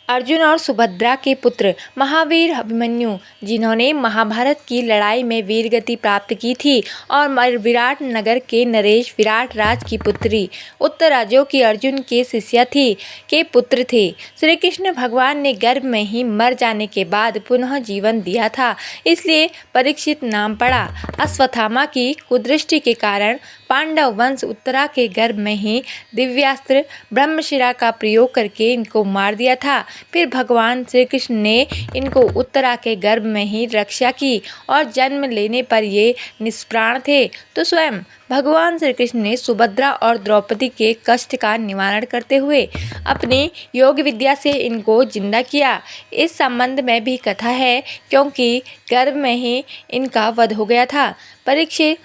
अर्जुन और सुभद्रा के पुत्र महावीर अभिमन्यु, जिन्होंने महाभारत की लड़ाई में वीरगति प्राप्त की थी, और विराट नगर के नरेश विराट राज की पुत्री उत्तरा, जो कि अर्जुन के शिष्या थी, के पुत्र थे। श्री कृष्ण भगवान ने गर्भ में ही मर जाने के बाद पुनः जीवन दिया था, इसलिए परीक्षित नाम पड़ा। अश्वत्थामा की कुदृष्टि के कारण पांडव वंश उत्तरा के गर्भ में ही दिव्यास्त्र ब्रह्मशिरा का प्रयोग करके इनको मार दिया था। फिर भगवान श्री कृष्ण ने इनको उत्तरा के गर्भ में ही रक्षा की, और जन्म लेने पर ये निष्प्राण थे, तो स्वयं भगवान श्री कृष्ण ने सुभद्रा और द्रौपदी के कष्ट का निवारण करते हुए अपनी योग विद्या से इनको जिंदा किया। इस संबंध में भी कथा है, क्योंकि गर्भ में ही इनका वध हो गया था। परीक्षित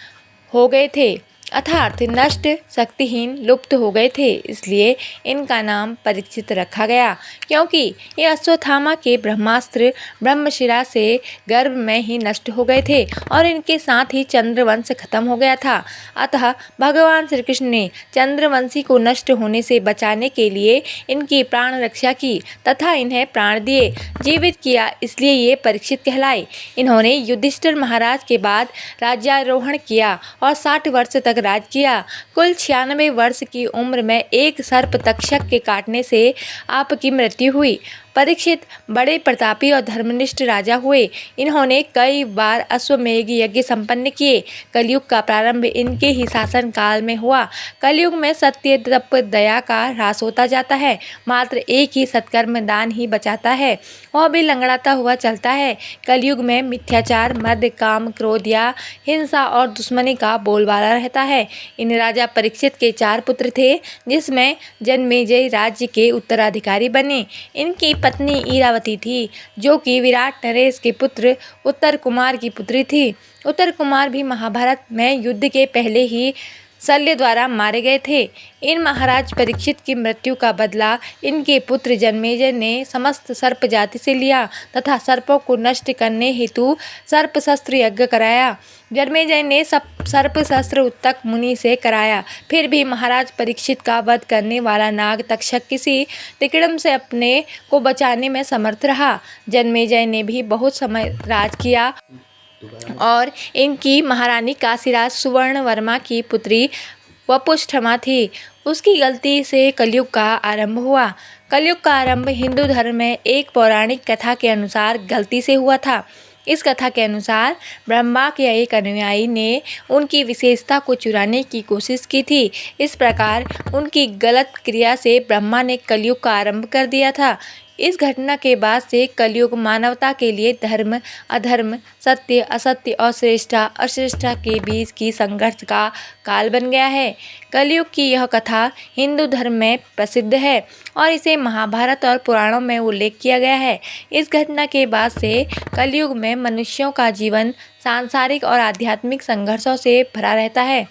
हो गए थे, अर्थात नष्ट, शक्तिहीन, लुप्त हो गए थे, इसलिए इनका नाम परीक्षित रखा गया, क्योंकि ये अश्वत्थामा के ब्रह्मास्त्र ब्रह्मशिरा से गर्भ में ही नष्ट हो गए थे, और इनके साथ ही चंद्रवंश खत्म हो गया था। अतः भगवान श्री कृष्ण ने चंद्रवंशी को नष्ट होने से बचाने के लिए इनकी प्राण रक्षा की तथा इन्हें प्राण दिए, जीवित किया, इसलिए ये परीक्षित कहलाए। इन्होंने युधिष्ठिर महाराज के बाद राज्यारोहण किया और 60 वर्ष तक राज किया। कुल 96 वर्ष की उम्र में एक सर्प तक्षक के काटने से आपकी मृत्यु हुई। परीक्षित बड़े प्रतापी और धर्मनिष्ठ राजा हुए। इन्होंने कई बार अश्वमेध यज्ञ संपन्न किए। कलयुग का प्रारंभ इनके ही शासन काल में हुआ। कलयुग में सत्य, तप, दया का ह्रास होता जाता है। मात्र एक ही सत्कर्म दान ही बचाता है, वह भी लंगड़ाता हुआ चलता है। कलयुग में मिथ्याचार, मद, काम, क्रोध या हिंसा और दुश्मनी का बोलबाला रहता है। इन राजा परीक्षित के 4 पुत्र थे, जिसमें जन्मेजय राज्य के उत्तराधिकारी बने। इनकी पत्नी ईरावती थी, जो कि विराट नरेश के पुत्र उत्तर कुमार की पुत्री थी। उत्तर कुमार भी महाभारत में युद्ध के पहले ही शल्य द्वारा मारे गए थे। इन महाराज परीक्षित की मृत्यु का बदला इनके पुत्र जन्मेजय ने समस्त सर्प जाति से लिया तथा सर्पों को नष्ट करने हेतु सर्प शस्त्र यज्ञ कराया। जन्मेजय ने सर्प शस्त्र उत्तक मुनि से कराया। फिर भी महाराज परीक्षित का वध करने वाला नाग तक्षक किसी तिकड़म से अपने को बचाने में समर्थ रहा। जन्मेजय ने भी बहुत समय राज किया, और इनकी महारानी काशीराज सुवर्णवर्मा की पुत्री वपुष्ठमा थी। उसकी गलती से कलयुग का आरंभ हुआ। कलयुग का आरंभ हिंदू धर्म में एक पौराणिक कथा के अनुसार गलती से हुआ था। इस कथा के अनुसार ब्रह्मा के एक अनुयायी ने उनकी विशेषता को चुराने की कोशिश की थी। इस प्रकार उनकी गलत क्रिया से ब्रह्मा ने कलयुग का आरंभ कर दिया था। इस घटना के बाद से कलयुग मानवता के लिए धर्म, अधर्म, सत्य, असत्य और श्रेष्ठा, अश्रेष्ठा के बीच की संघर्ष का काल बन गया है। कलयुग की यह कथा हिंदू धर्म में प्रसिद्ध है, और इसे महाभारत और पुराणों में उल्लेख किया गया है। इस घटना के बाद से कलयुग में मनुष्यों का जीवन सांसारिक और आध्यात्मिक संघर्षों से भरा रहता है।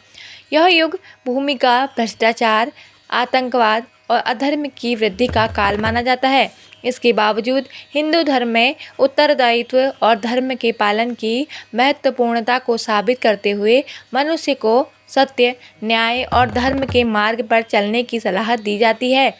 यह युग भूमि का भ्रष्टाचार, आतंकवाद और अधर्म की वृद्धि का काल माना जाता है। इसके बावजूद हिंदू धर्म में उत्तरदायित्व और धर्म के पालन की महत्वपूर्णता को साबित करते हुए मनुष्य को सत्य, न्याय और धर्म के मार्ग पर चलने की सलाह दी जाती है।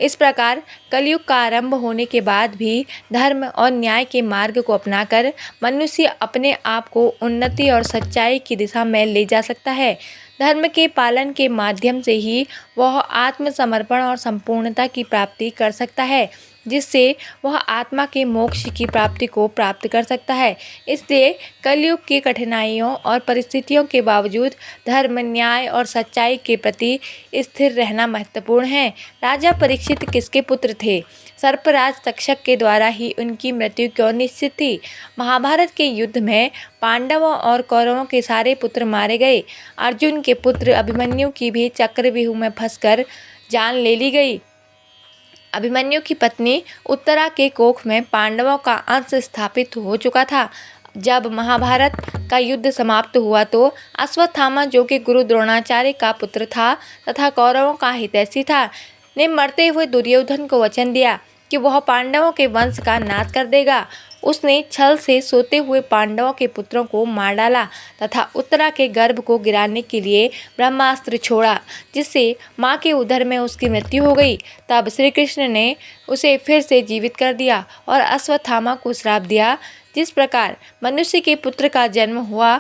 इस प्रकार कलयुग का आरंभ होने के बाद भी धर्म और न्याय के मार्ग को अपनाकर मनुष्य अपने आप को उन्नति और सच्चाई की दिशा में ले जा सकता है। धर्म के पालन के माध्यम से ही वह आत्मसमर्पण और संपूर्णता की प्राप्ति कर सकता है, जिससे वह आत्मा के मोक्ष की प्राप्ति को प्राप्त कर सकता है। इसलिए कलयुग की कठिनाइयों और परिस्थितियों के बावजूद धर्म, न्याय और सच्चाई के प्रति स्थिर रहना महत्वपूर्ण है। राजा परीक्षित किसके पुत्र थे? सर्पराज तक्षक के द्वारा ही उनकी मृत्यु क्यों निश्चित थी? महाभारत के युद्ध में पांडवों और कौरवों के सारे पुत्र मारे गए। अर्जुन के पुत्र अभिमन्यु की भी चक्रव्यूह में फंसकर जान ले ली गई। अभिमन्यु की पत्नी उत्तरा के कोख में पांडवों का अंश स्थापित हो चुका था। जब महाभारत का युद्ध समाप्त हुआ तो अश्वत्थामा, जो कि गुरु द्रोणाचार्य का पुत्र था तथा कौरवों का हितैषी था, ने मरते हुए दुर्योधन को वचन दिया कि वह पांडवों के वंश का नाश कर देगा। उसने छल से सोते हुए पांडवों के पुत्रों को मार डाला तथा उत्तरा के गर्भ को गिराने के लिए ब्रह्मास्त्र छोड़ा, जिससे मां के उदर में उसकी मृत्यु हो गई। तब श्री कृष्ण ने उसे फिर से जीवित कर दिया और अश्वत्थामा को श्राप दिया। जिस प्रकार मनुष्य के पुत्र का जन्म हुआ,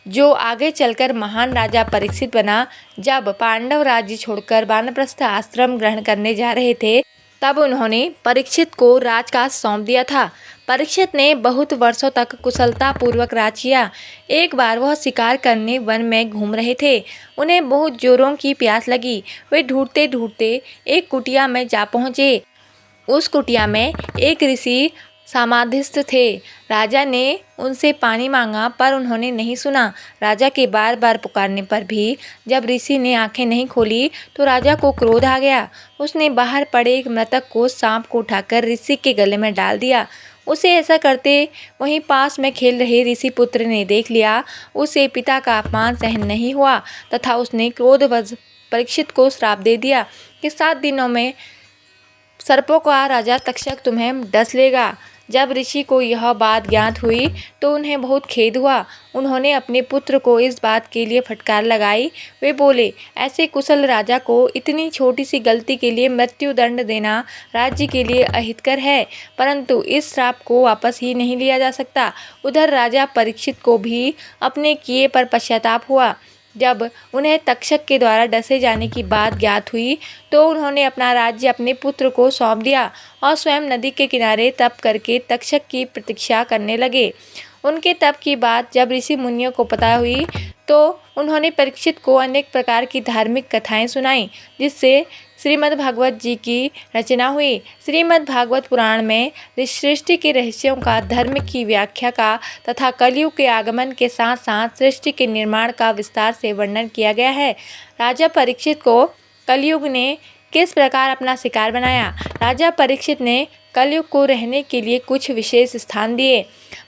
जो आगे चलकर महान राजा परीक्षित बना। जब पांडव राज्य छोड़कर वानप्रस्थ आश्रम ग्रहण करने जा रहे थे, तब उन्होंने परीक्षित को राजकाज सौंप दिया था। परीक्षित ने बहुत वर्षों तक कुशलता पूर्वक राज किया। एक बार वह शिकार करने वन में घूम रहे थे। उन्हें बहुत जोरों की प्यास लगी। वे ढूंढते ढूंढते एक कुटिया में जा पहुँचे। उस कुटिया में एक ऋषि समाधिस्थ थे। राजा ने उनसे पानी मांगा, पर उन्होंने नहीं सुना। राजा के बार बार पुकारने पर भी जब ऋषि ने आंखें नहीं खोली, तो राजा को क्रोध आ गया। उसने बाहर पड़े एक मृतक को सांप को उठाकर ऋषि के गले में डाल दिया। उसे ऐसा करते वहीं पास में खेल रहे ऋषि पुत्र ने देख लिया। उसे पिता का अपमान सहन नहीं हुआ तथा उसने क्रोधवश परीक्षित को श्राप दे दिया कि 7 दिनों में सर्पों का राजा तक्षक तुम्हें डस लेगा। जब ऋषि को यह बात ज्ञात हुई तो उन्हें बहुत खेद हुआ। उन्होंने अपने पुत्र को इस बात के लिए फटकार लगाई। वे बोले, ऐसे कुशल राजा को इतनी छोटी सी गलती के लिए मृत्यु दंड देना राज्य के लिए अहितकर है, परंतु इस श्राप को वापस ही नहीं लिया जा सकता। उधर राजा परीक्षित को भी अपने किए पर पश्चाताप हुआ। जब उन्हें तक्षक के द्वारा डसे जाने की बात ज्ञात हुई, तो उन्होंने अपना राज्य अपने पुत्र को सौंप दिया और स्वयं नदी के किनारे तप करके तक्षक की प्रतीक्षा करने लगे। उनके तप की बात जब ऋषि मुनियों को पता हुई, तो उन्होंने परीक्षित को अनेक प्रकार की धार्मिक कथाएं सुनाई, जिससे श्रीमद् भागवत जी की रचना हुई। श्रीमद् भागवत पुराण में सृष्टि के रहस्यों का, धर्म की व्याख्या का तथा कलयुग के आगमन के साथ साथ सृष्टि के निर्माण का विस्तार से वर्णन किया गया है। राजा परीक्षित को कलयुग ने किस प्रकार अपना शिकार बनाया। राजा परीक्षित ने कलयुग को रहने के लिए कुछ विशेष स्थान दिए।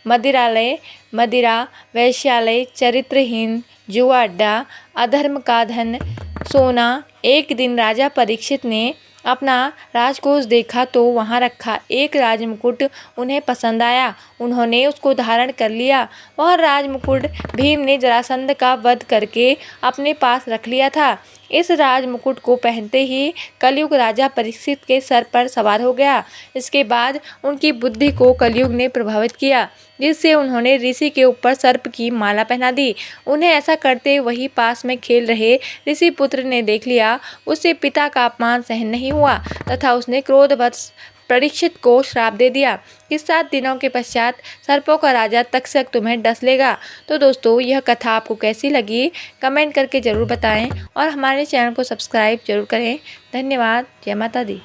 मदिरालय, मदिरा, वैश्यालय, चरित्रहीन, जुआ अड्डा, अधर्म का धन, सोना। एक दिन राजा परीक्षित ने अपना राजकोष देखा तो वहाँ रखा एक राजमुकुट उन्हें पसंद आया। उन्होंने उसको धारण कर लिया। वह राजमुकुट भीम ने जरासंध का वध करके अपने पास रख लिया था। इस राजमुकुट को पहनते ही कलयुग राजा परीक्षित के सर पर सवार हो गया। इसके बाद उनकी बुद्धि को कलयुग ने प्रभावित किया, जिससे उन्होंने ऋषि के ऊपर सर्प की माला पहना दी। उन्हें ऐसा करते वही पास में खेल रहे ऋषि पुत्र ने देख लिया। उससे पिता का अपमान सहन नहीं हुआ तथा उसने क्रोधवश परीक्षित को श्राप दे दिया कि 7 दिनों के पश्चात सर्पों का राजा तक्षक तुम्हें डस लेगा। तो दोस्तों, यह कथा आपको कैसी लगी कमेंट करके ज़रूर बताएं और हमारे चैनल को सब्सक्राइब जरूर करें। धन्यवाद। जय माता दी।